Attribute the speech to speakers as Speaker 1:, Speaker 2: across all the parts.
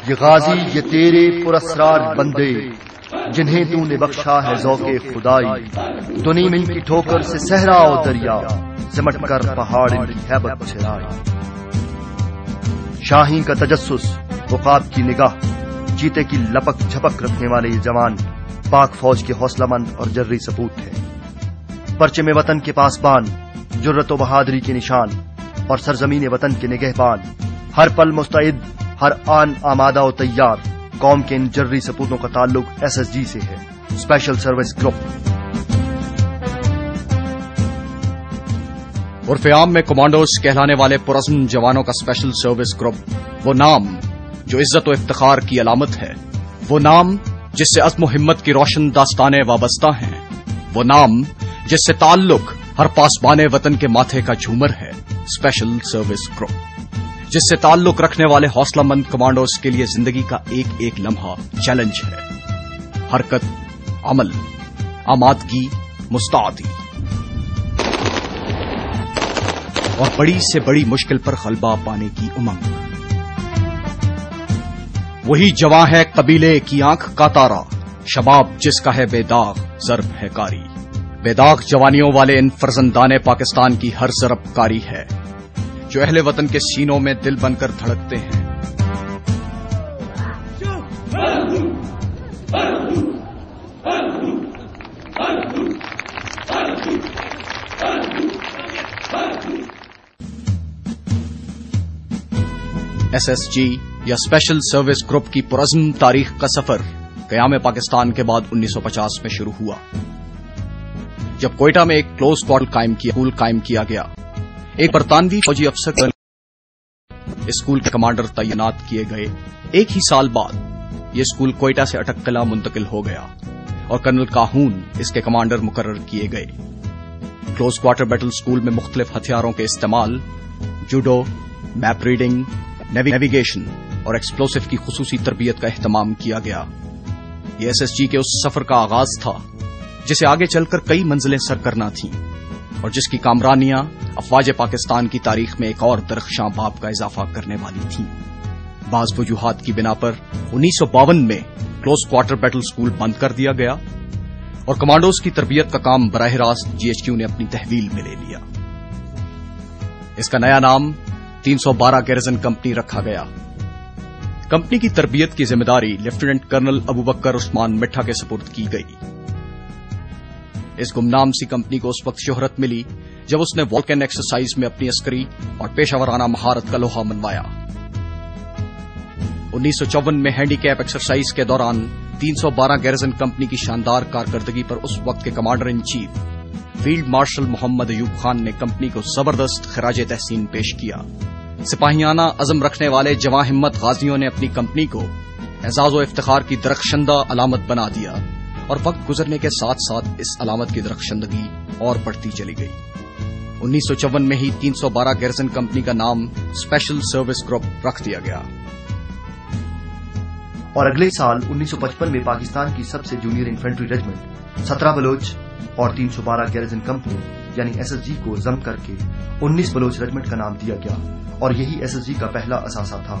Speaker 1: یہ غازی یہ تیرے پراسرار بندے جنہیں تو نے بخشا ہے ذوق خدائی، تو نہیں مل کی ٹھوکر سے صحرا و دریا سمٹ کر پہاڑ ان کی ہیبت چھڑائی۔ شاہین کا تجسس، عقاب کی نگاہ، چیتے کی لپک جھپک رکھنے والے یہ جوان پاک فوج کے حوصلہ مند اور جرری سپوت تھے۔ پرچم وطن کے پاسبان، جرت و بہادری کے نشان اور سرزمین وطن کے نگہبان، ہر پل مستعد، ہر آن آمادہ و تیار، قوم کے ان جرری سپوتوں کا تعلق ایس ایس جی سے ہے، اسپیشل سروس گروپ۔
Speaker 2: عرف عام میں کمانڈوز کہلانے والے پرعزم جوانوں کا اسپیشل سروس گروپ، وہ نام جو عزت و افتخار کی علامت ہے، وہ نام جس سے عزم و ہمت کی روشن داستانیں وابستہ ہیں، وہ نام جس سے تعلق ہر پاسبان وطن کے ماتھے کا جھومر ہے، اسپیشل سروس گروپ، جس سے تعلق رکھنے والے حوصلہ مند کمانڈوز کے لیے زندگی کا ایک ایک لمحہ چیلنج ہے، حرکت، عمل، آمادگی، مستعدی اور بڑی سے بڑی مشکل پر غلبہ پانے کی امنگ۔ وہی جواں ہے قبیلے کی آنکھ کا تارا، شباب جس کا ہے بے داغ ضرب ہے کاری، بے داغ جوانیوں والے ان فرزندان پاکستان کی ہر ضرب کاری ہے جو اہل وطن کے سینوں میں دل بن کر دھڑکتے ہیں۔ ایس ایس جی یا اسپیشل سروس گروپ کی پرعزم تاریخ کا سفر قیام پاکستان کے بعد 1950 میں شروع ہوا، جب کوئٹہ میں ایک کلوز کوارٹر قائم کیا گیا۔ ایک برطانوی فوجی افسر اسکول کے کمانڈر تعینات کیے گئے۔ ایک ہی سال بعد یہ اسکول کوئٹہ سے اٹک قلعہ منتقل ہو گیا اور کرنل کاہون اس کے کمانڈر مقرر کیے گئے۔ کلوز کوارٹر بیٹل اسکول میں مختلف ہتھیاروں کے استعمال، جوڈو، میپ ریڈنگ، نیویگیشن اور ایکسپلوسو کی خصوصی تربیت کا اہتمام کیا گیا۔ یہ ایس ایس جی کے اس سفر کا آغاز تھا جسے آگے چل کر کئی منزلیں سر کرنا تھیں اور جس کی کامرانیاں افواج پاکستان کی تاریخ میں ایک اور درخشاں باب کا اضافہ کرنے والی تھیں۔ بعض وجوہات کی بنا پر 1952 میں کلوز کوارٹر بیٹل اسکول بند کر دیا گیا اور کمانڈوز کی تربیت کا کام براہ راست جی ایچ کیو نے اپنی تحویل میں لے لیا۔ اس کا نیا نام 312 گیرزن کمپنی رکھا گیا۔ کمپنی کی تربیت کی ذمہ داری لیفٹیننٹ کرنل ابوبکر عثمان مٹھا کے سپرد کی گئی۔ اس گمنام سی کمپنی کو اس وقت شہرت ملی جب اس نے والکن ایکسرسائز میں اپنی عسکری اور پیشہ ورانہ مہارت کا لوہا منوایا۔ 1954 میں ہینڈی کیپ ایکسرسائز کے دوران 312 گیرزن کمپنی کی شاندار کارکردگی پر اس وقت کے commander in chief field marshal Muhammad Ayub Khan نے کمپنی کو زبردست خراج تحسین پیش کیا۔ سپاہیانہ عزم رکھنے والے جواں ہمت غازیوں نے اپنی کمپنی کو اعزاز و افتخار کی درخشندہ علامت بنا دیا اور وقت گزرنے کے ساتھ ساتھ اس علامت کی درخشندگی اور بڑھتی چلی گئی۔ 1954 میں ہی 312 گیرزن کمپنی کا نام اسپیشل سروس گروپ رکھ دیا گیا
Speaker 1: اور اگلے سال 1955 میں پاکستان کی سب سے جونیئر انفینٹری ریجمنٹ 17 بلوچ اور 312 گیرزن کمپنی یعنی ایس ایس جی کو ضم کر کے 19 بلوچ ریجمنٹ کا نام دیا گیا اور یہی ایس ایس جی کا پہلا اثاثہ تھا۔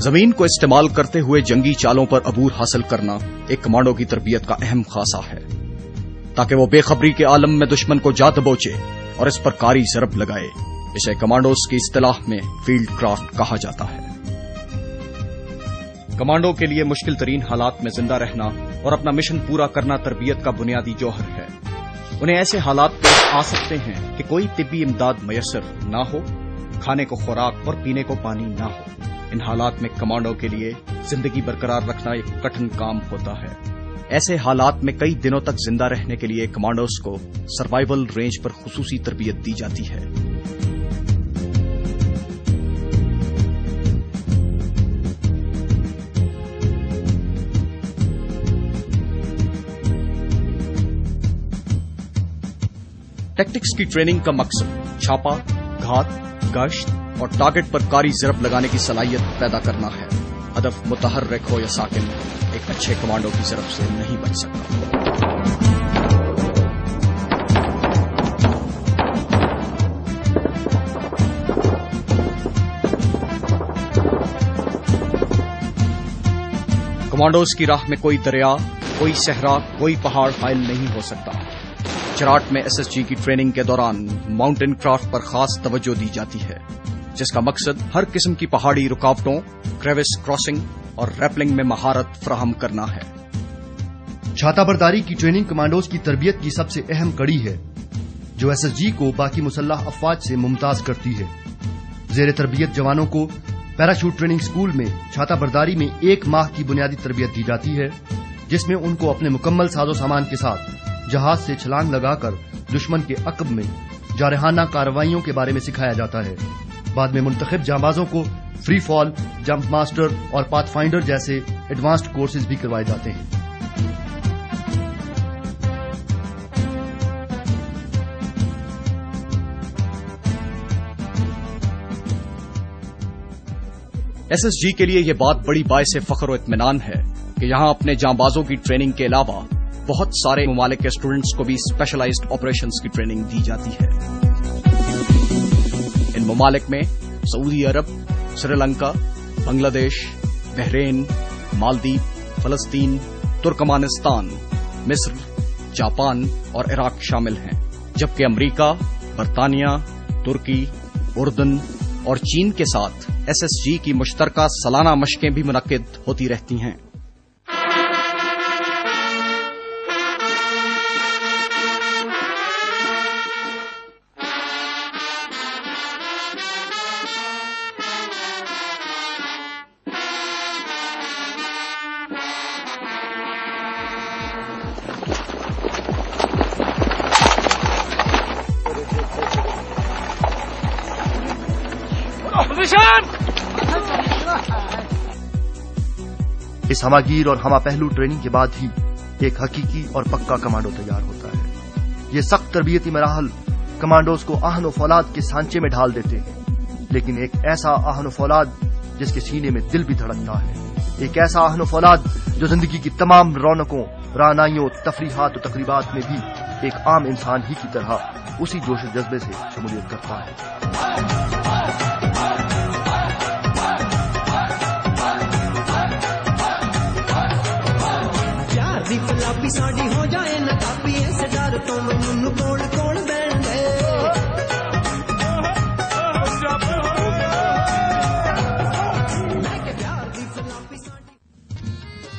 Speaker 2: زمین کو استعمال کرتے ہوئے جنگی چالوں پر عبور حاصل کرنا ایک کمانڈو کی تربیت کا اہم خاصہ ہے، تاکہ وہ بے خبری کے عالم میں دشمن کو جا دبوچے اور اس پر کاری ضرب لگائے۔ اسے کمانڈوز کی اصطلاح میں فیلڈ کرافٹ کہا جاتا ہے۔ کمانڈو کے لیے مشکل ترین حالات میں زندہ رہنا اور اپنا مشن پورا کرنا تربیت کا بنیادی جوہر ہے۔ انہیں ایسے حالات پیش آ سکتے ہیں کہ کوئی طبی امداد میسر نہ ہو، کھانے کو خوراک اور پینے کو پانی نہ ہو۔ ان حالات میں کمانڈو کے لیے زندگی برقرار رکھنا ایک کٹھن کام ہوتا ہے۔ ایسے حالات میں کئی دنوں تک زندہ رہنے کے لیے کمانڈوز کو سروائیول رینج پر خصوصی تربیت دی جاتی ہے۔ ٹیکٹکس کی ٹریننگ کا مقصد چھاپا، گھات، گشت اور ٹارگٹ پر کاری ضرب لگانے کی صلاحیت پیدا کرنا ہے۔ ہدف متحرک ہو یا ساکن، ایک اچھے کمانڈو کی ضرب سے نہیں بچ سکتا۔ کمانڈوز کی راہ میں کوئی دریا، کوئی صحرا، کوئی پہاڑ حائل نہیں ہو سکتا۔ چراٹ میں SSG کی ٹریننگ کے دوران ماؤنٹین کرافٹ پر خاص توجہ دی جاتی ہے، جس کا مقصد ہر قسم کی پہاڑی رکاوٹوں، کریوس کراسنگ اور ریپلنگ میں مہارت فراہم کرنا ہے۔
Speaker 1: چھاتا برداری کی ٹریننگ کمانڈوز کی تربیت کی سب سے اہم کڑی ہے، جو SSG کو باقی مسلح افواج سے ممتاز کرتی ہے۔ زیر تربیت جوانوں کو پیراشوٹ ٹریننگ سکول میں چھاتا برداری میں 1 ماہ کی بنیادی تربیت دی جاتی ہے، جس میں ان کو اپنے مکمل ساز و سامان کے ساتھ جہاز سے چھلانگ لگا کر دشمن کے عقب میں جارحانہ کارروائیوں کے بارے میں سکھایا جاتا ہے۔ بعد میں منتخب جانبازوں کو فری فال، جمپ ماسٹر اور پاتھ فائنڈر جیسے ایڈوانسڈ کورسز بھی کروائے جاتے ہیں۔
Speaker 2: SSG کے لیے یہ بات بڑی باعث فخر و اطمینان ہے کہ یہاں اپنے جانبازوں کی ٹریننگ کے علاوہ بہت سارے ممالک کے اسٹوڈنٹس کو بھی اسپیشلائزڈ آپریشنز کی ٹریننگ دی جاتی ہے۔ ان ممالک میں سعودی عرب، سری لنکا، بنگلہ دیش، بحرین، مالدیپ، فلسطین، ترکمانستان، مصر، جاپان اور عراق شامل ہیں، جبکہ امریکہ، برطانیہ، ترکی، اردن اور چین کے ساتھ SSG کی مشترکہ سالانہ مشقیں بھی منعقد ہوتی رہتی ہیں۔
Speaker 1: اس ہماگیر اور ہمہ پہلو ٹریننگ کے بعد ہی ایک حقیقی اور پکا کمانڈو تیار ہوتا ہے۔ یہ سخت تربیتی مراحل کمانڈوز کو آہن و فولاد کے سانچے میں ڈھال دیتے ہیں، لیکن ایک ایسا آہن و فولاد جس کے سینے میں دل بھی دھڑکتا ہے، ایک ایسا آہن و فولاد جو زندگی کی تمام رونقوں، رعنائیوں، تفریحات و تقریبات میں بھی ایک عام انسان ہی کی طرح اسی جوش و جذبے سے شمولیت کرتا ہے۔
Speaker 3: ساڈی ہو جائے نہ کاپی اس ڈر تو مینوں کول کول بہن دے۔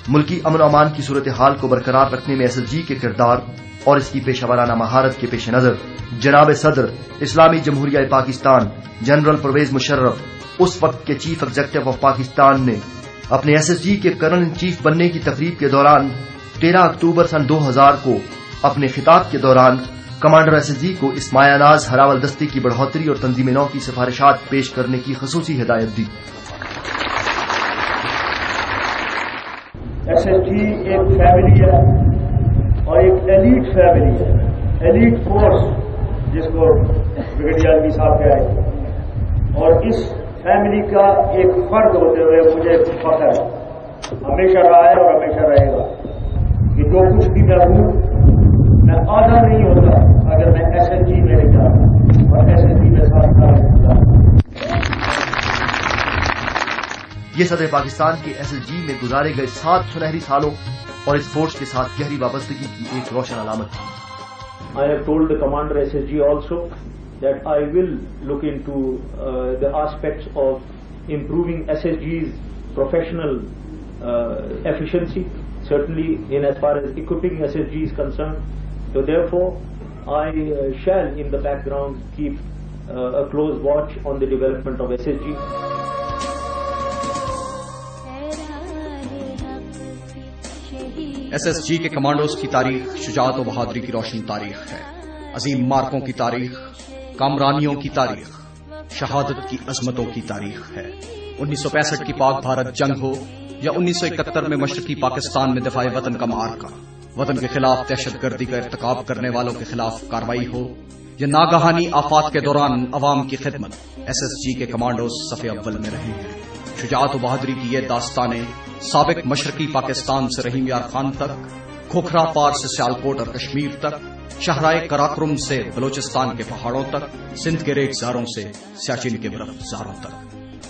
Speaker 1: ملکی امن و امان کی صورتحال کو برقرار رکھنے میں SSG کے کردار اور اس کی پیشہ ورانہ مہارت کے پیش نظر جناب صدر اسلامی جمہوریہ پاکستان جنرل پرویز مشرف اس وقت کے چیف ایگزیکٹو آف پاکستان نے اپنے SSG کے کرنل ان چیف بننے کی تقریب کے دوران 13 اکتوبر سن 2000 کو اپنے خطاب کے دوران کمانڈر SSG کو اس مایہ ناز ہراول دستے کی بڑھوتری اور تنظیم نو کی سفارشات پیش کرنے کی خصوصی ہدایت دی۔
Speaker 4: SSG ایک فیملی ہے اور ایک ایلیٹ فیملی ہے، ایلیٹ فورس جس کو بریگیڈیئر عالمی صاحب کہہ رہے ہیں، اور اس فیملی کا ایک فرد ہوتے ہوئے مجھے فخر ہے، ہمیشہ رہا ہے اور ہمیشہ رہے گا کہ جو کچھ بھی میں ہوں میں آدھا نہیں ہوتا اگر میں SSG میں نہیں جاتا اور SSG میں ساتھ نہ رہتا۔
Speaker 1: یہ صدر پاکستان کے SSG میں گزارے گئے 7 سنہری سالوں اور اس فورس کے ساتھ گہری وابستگی کی ایک روشن علامت تھی.
Speaker 4: I have told the Commander SSG also that I will look into the aspects of improving SSG's professional efficiency, certainly in as far as equipping SSG is concerned. So therefore, I shall in the background keep a close watch on the development of SSG.
Speaker 2: SSG کے commandos کی تاریخ شجاعت و بہادری کی روشن تاریخ ہے. عظیم مارکوں کی تاریخ، کامرانیوں کی تاریخ، شہادت کی عظمتوں کی تاریخ ہے. 1965 کی پاک بھارت جنگ ہو یا 1971 میں مشرقی پاکستان میں دفاع وطن کا معرکہ، وطن کے خلاف دہشت گردی کا ارتکاب کرنے والوں کے خلاف کارروائی ہو یا ناگہانی آفات کے دوران عوام کی خدمت، SSG کے کمانڈوز صف اول میں رہے ہیں. شجاعت و بہادری کی یہ داستانیں سابق مشرقی پاکستان سے رحیم یار خان تک، کھوکھرا پار سے سیالکوٹ اور کشمیر تک، شہرائے کراکرم سے بلوچستان کے پہاڑوں تک، سندھ کے ریگزاروں سے سیاچن کے برفزاروں تک.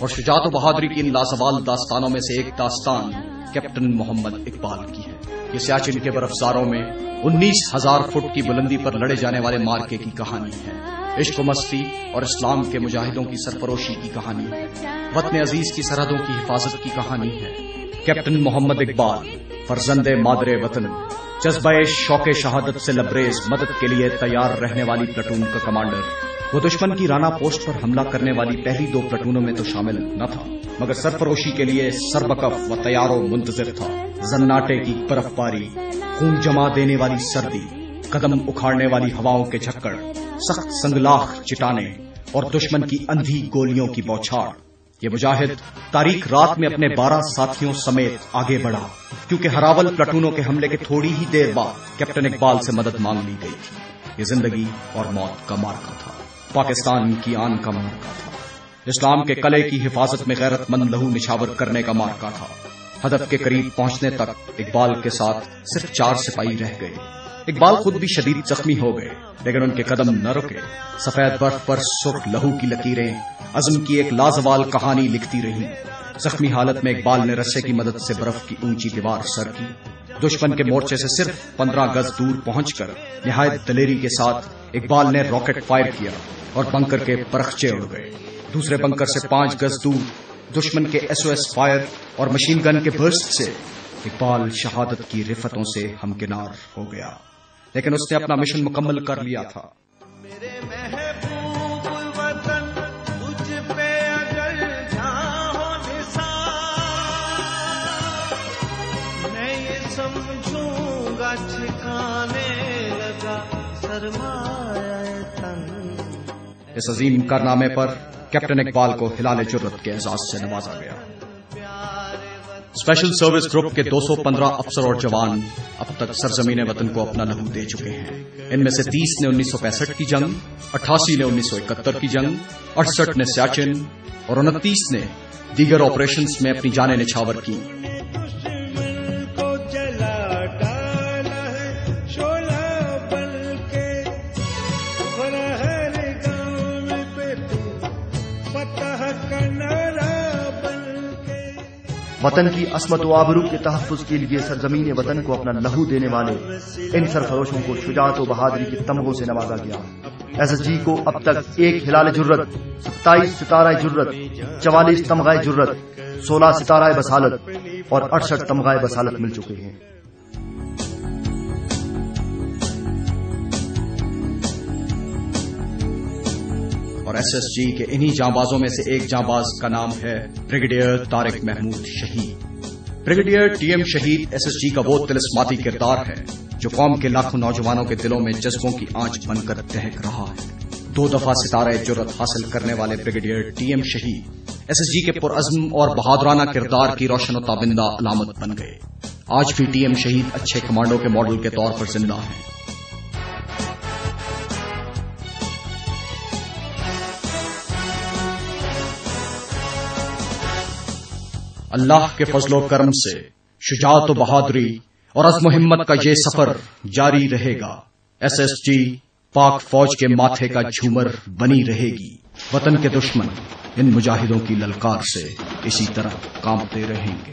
Speaker 2: اور شجاعت و بہادری کی ان لازوال داستانوں میں سے ایک داستان کیپٹن محمد اقبال کی ہے. یہ سیاچن کے برفزاروں میں 19,000 فٹ کی بلندی پر لڑے جانے والے مارکے کی کہانی ہے. عشق و مستی اور اسلام کے مجاہدوں کی سرفروشی کی کہانی ہے. وطن عزیز کی سرحدوں کی حفاظت کی کہانی ہے. کیپٹن محمد اقبال فرزند مادر وطن، جذبہ شوق شہادت سے لبریز، مدد کے لیے تیار رہنے والی پلٹون کا کمانڈر. وہ دشمن کی رانا پوسٹ پر حملہ کرنے والی پہلی 2 پلٹونوں میں تو شامل نہ تھا، مگر سرفروشی کے لیے سربکف و تیار و منتظر تھا. زناٹے کی برف باری، خون جما دینے والی سردی، قدم اکھاڑنے والی ہواؤں کے جھکڑ، سخت سنگلاخ چٹانیں اور دشمن کی اندھی گولیوں کی بوچھاڑ. یہ مجاہد تاریخ رات میں اپنے 12 ساتھیوں سمیت آگے بڑھا، کیونکہ ہراول پلٹونوں کے حملے کے تھوڑی ہی دیر بعد کیپٹن اقبال سے مدد مانگ لی گئی تھی. یہ زندگی اور موت کا معرکہ تھا، پاکستان کی آن کا معرکہ تھا، اسلام کے قلعے کی حفاظت میں غیرت مند لہو نچھاور کرنے کا معرکہ تھا. ہدف کے قریب پہنچنے تک اقبال کے ساتھ صرف 4 سپاہی رہ گئے. اقبال خود بھی شدید زخمی ہو گئے، لیکن ان کے قدم نہ رکے. سفید برف پر سرخ لہو کی لکیریں عزم کی ایک لازوال کہانی لکھتی رہیں. زخمی حالت میں اقبال نے رسے کی مدد سے برف کی اونچی دیوار سر کی. دشمن کے مورچے سے صرف 15 گز دور پہنچ کر نہایت دلیری کے ساتھ اقبال نے راکٹ فائر کیا اور بنکر کے پرخچے اڑ گئے. دوسرے بنکر سے 5 گز دور دشمن کے SOS فائر اور مشین گن کے برسٹ سے اقبال شہادت کی رفتوں سے ہمکنار ہو گیا، لیکن اس نے اپنا مشن مکمل کر لیا تھا.
Speaker 3: میرے محبوب وطن تجھ پہ اگر جہاں ہو نثار، میں یہ سمجھوں گا ٹھکانے لگا سرمایہ تن.
Speaker 2: اس عظیم کارنامے پر کیپٹن اقبال کو ہلال جرت کے اعزاز سے نوازا گیا. اسپیشل سروس گروپ کے 215 افسر اور جوان اب تک سرزمین وطن کو اپنا لہو دے چکے ہیں. ان میں سے 30 نے 1965 کی جنگ، 88 نے 1971 کی جنگ، 68 نے سیاچن اور 29 نے دیگر آپریشنز میں اپنی جانیں نچھاور کی.
Speaker 1: وطن کی عصمت و آبرو کے تحفظ کے لیے سرزمین وطن کو اپنا لہو دینے والے ان سرفروشوں کو شجاعت و بہادری کے تمغوں سے نوازا گیا. SSG کو اب تک 1 ہلال جرت، 27 ستارہ جرت، 44 تمغہ جرت، 16 ستارہ بسالت اور 68 تمغہ بسالت مل چکے ہیں.
Speaker 2: اور SSG کے انہی جانبازوں میں سے ایک جانباز کا نام ہے بریگیڈیئر طارق محمود شہید. بریگیڈیئر TM شہید SSG کا وہ طلسماتی کردار ہے جو قوم کے لاکھوں نوجوانوں کے دلوں میں جذبوں کی آنچ بن کر دہک رہا ہے. 2 دفعہ ستارہ جرت حاصل کرنے والے بریگیڈیئر TM شہید SSG کے پرعزم اور بہادرانہ کردار کی روشن و تابندہ علامت بن گئے. آج بھی TM شہید اچھے کمانڈو کے ماڈل کے طور پر زندہ ہیں. اللہ کے فضل و کرم سے شجاعت و بہادری اور عزم و ہمت کا یہ سفر جاری رہے گا. SSG پاک فوج کے ماتھے کا جھومر بنی رہے گی. وطن کے دشمن ان مجاہدوں کی للکار سے اسی طرح کانپتے رہیں گے.